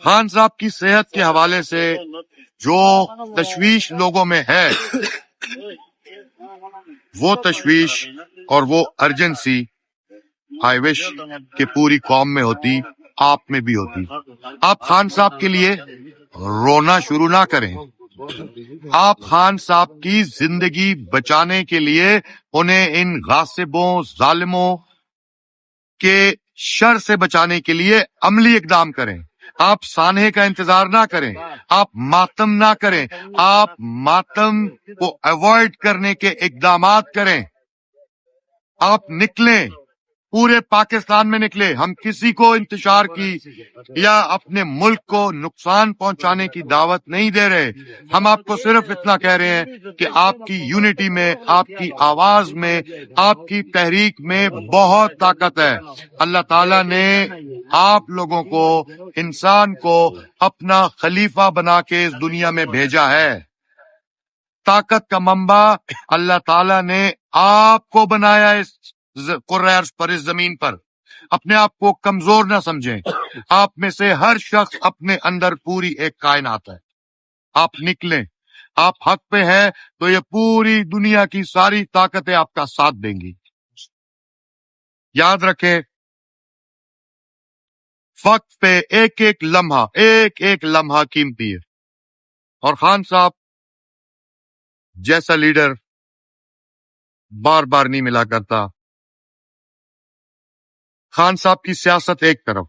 خان صاحب کی صحت کے حوالے سے جو تشویش لوگوں میں ہے، وہ تشویش اور وہ ارجنسی آئی وش کہ پوری قوم میں ہوتی، آپ میں بھی ہوتی۔ آپ خان صاحب کے لیے رونا شروع نہ کریں۔ آپ خان صاحب کی زندگی بچانے کے لیے انہیں ان غاصبوں، ظالموں کے شر سے بچانے کے لیے عملی اقدام کریں۔ آپ سانحے کا انتظار نہ کریں، آپ ماتم نہ کریں، آپ ماتم کو ایوائڈ کرنے کے اقدامات کریں۔ آپ نکلیں، پورے پاکستان میں نکلے۔ ہم کسی کو انتشار کی یا اپنے ملک کو نقصان پہنچانے کی دعوت نہیں دے رہے۔ ہم آپ کو صرف اتنا کہہ رہے ہیں کہ آپ کی یونٹی میں، آپ کی آواز میں، آپ کی تحریک میں بہت طاقت ہے۔ اللہ تعالیٰ نے آپ لوگوں کو، انسان کو اپنا خلیفہ بنا کے اس دنیا میں بھیجا ہے۔ طاقت کا منبع اللہ تعالیٰ نے آپ کو بنایا اس کرۂ ارض پر، اس زمین پر۔ اپنے آپ کو کمزور نہ سمجھیں۔ آپ میں سے ہر شخص اپنے اندر پوری ایک کائنات ہے۔ آپ نکلیں، آپ حق پہ ہیں تو یہ پوری دنیا کی ساری طاقتیں آپ کا ساتھ دیں گی۔ یاد رکھیں، وقت پہ ایک ایک لمحہ قیمتی ہے، اور خان صاحب جیسا لیڈر بار بار نہیں ملا کرتا۔ خان صاحب کی سیاست ایک طرف،